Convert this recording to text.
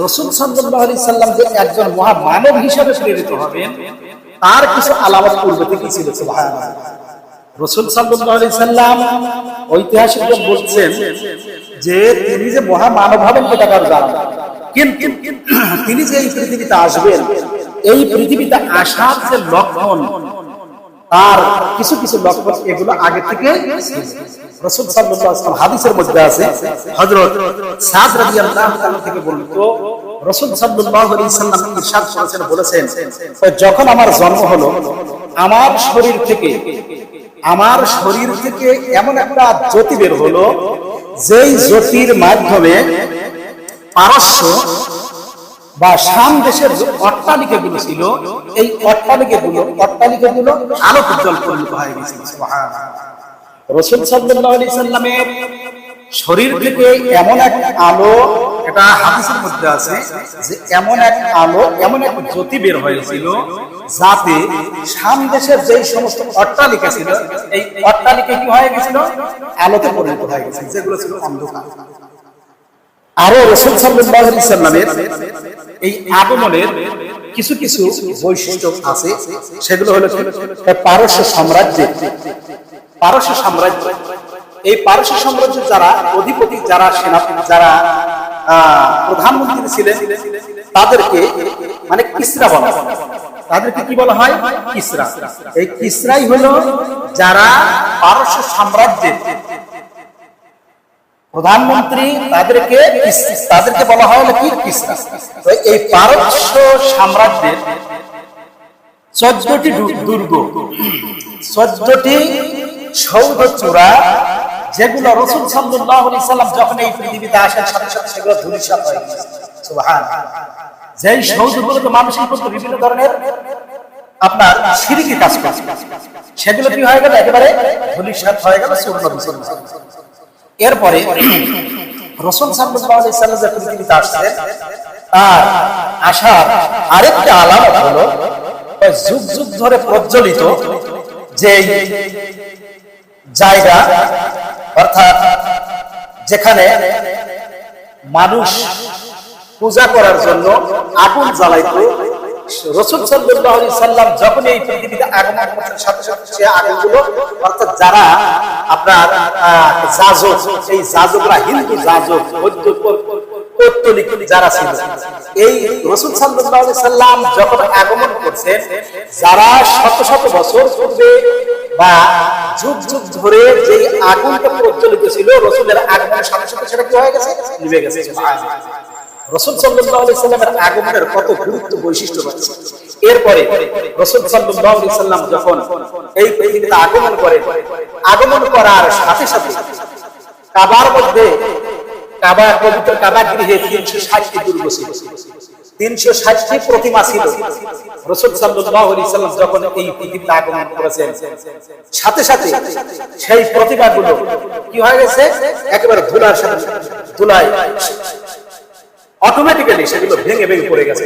রাসূল সাল্লাল্লাহু আলাইহি সাল্লাম যে একজন মহামানব হিসেবে প্রেরিত হবেন তার কিছু আলামত পূর্বে থেকেই ছিল। সুবহানাল্লাহ। রাসূল সাল্লাল্লাহু আলাইহি সাল্লাম ঐতিহাসিকরা বলছেন যে তিনি যে মহামানব হবেন এটা কারো জানা নেই, কিন্তু তিনি যে এই পৃথিবীতে আসবেন, এই পৃথিবীতে আসার যে লক্ষণ, তার কিছু কিছু লক্ষণ এগুলো আগে থেকে রাসূল সাল্লাল্লাহু আলাইহি ওয়াসাল্লাম হাদিসের মধ্যে আছে। হযরত সাদ রাদিয়াল্লাহু তাআলা থেকে বর্ণিত, রাসূল সাল্লাল্লাহু আলাইহি ওয়াসাল্লাম ইরশাদ করেছেন, বলেছেন, যখন আমার জন্ম হলো, আমার শরীর থেকে এমন একটা জ্যোতি বের হলো, যেই জ্যোতির মাধ্যমে পারস্য বা শাম দেশের যে অট্টালিকাগুলো ছিল, এই অট্টালিকাগুলো আলোক উজ্জ্বল পরিণত হয়ে গেছিল। সুবহানাল্লাহ। রাসূল সাল্লাল্লাহু আলাইহি সাল্লামের শরীর থেকে এমন এক আলো, এটা হাদিসের মধ্যে আছে যে এমন এক আলো, এমন এক জ্যোতি বের হয়েছিল, যাতে শাম দেশের যেই সমস্ত অট্টালিকা ছিল, এই অট্টালিকা কি হয়ে গেছিল? আলোতে পরিণত হয়ে গেছিল, যেগুলো ছিল অন্ধকার। আরো রাসূল সাল্লাল্লাহু আলাইহি সাল্লামের এই আগমনের কিছু কিছু বৈশিষ্ট্য আছে, সেগুলো হলো পারস্য সাম্রাজ্য। এই পারস্য সাম্রাজ্যের যারা অধিপতি, যারা সেনাপতি, যারা প্রধানমন্ত্রী ছিলেন, তাদেরকে মানে কিসরা বলা হয়। তাদেরকে কি বলা হয়? কিসরা। এই কিসরাই হলো যারা পারস্য সাম্রাজ্যের প্রধানমন্ত্রী, তাদেরকে বলা হয় কি? কিসরা। তো এই পারস্য সাম্রাজ্যের 14টি দুর্গ, 14টি সৌধ চূড়া, যেগুলো রাসূল সাল্লাল্লাহু আলাইহি সাল্লাম যখন এই পৃথিবীতে আসার সাথে সাথে সেগুলো ধূলিসাৎ হয়ে গেছে। সুবহানাল্লাহ। যেই সৌধগুলোতে মানুষের প্রতি বিভিন্ন ধরনের আপনার শিরকি কাজ করে, সেগুলো কি হয়ে গেল? একেবারে ধূলিসাৎ হয়ে গেল, চূর্ণ বিচূর্ণ। এরপরে রাসূল সাল্লাল্লাহু আলাইহি সাল্লাম যে পৃথিবীতে আসছেন, আর আসার আরেকটা আলামত হলো যুগ যুগ ধরে প্রজ্বলিত যে জায়গা, অর্থাৎ যেখানে মানুষ পূজা করার জন্য আগুন জ্বালাইতো, রাসূল সাল্লাল্লাহু আলাইহি সাল্লাম যখন এই পৃথিবীতে আগমন করার সাথে সাথে সে আগুনগুলো, অর্থাৎ যারা আপনার যাজক, এই যাজকরা হিন্দু যাজক, পৌত্তলিক যারা ছিল, এই রাসূল সাল্লাল্লাহু আলাইহি সাল্লাম যখন আগমন করছেন, যারা শত শত বছর পূর্বে বা যুগ যুগ ধরে যে আগুনটা প্রজ্বলিত ছিল, রাসূলের আগমনের সাথে সাথে সেটা কি হয়ে গেছে? নিভে গেছে। রাসূল সাল্লাল্লাহু আলাইহি সাল্লামের আগমনের কত গুরুত্ব, বৈশিষ্ট্য রয়েছে। এরপরে রাসূল সাল্লাল্লাহু আলাইহি সাল্লাম যখন এই পৃথিবীতে আগমন করার সাথে সাথে কাবার মধ্যে, পবিত্র কাবা গৃহে 360টি দুর্গ ছিল, 360টি প্রতিমা ছিল। রাসূল সাল্লাল্লাহু আলাইহি সাল্লাম যখন এই পৃথিবীতে আগমন করেছেন, সাথে সাথে সেই প্রতিমাগুলো কি হয়ে গেছে? একেবারে ধুলায় অটোমেটিক্যালি সেগুলো ভেঙে পড়ে গেছে।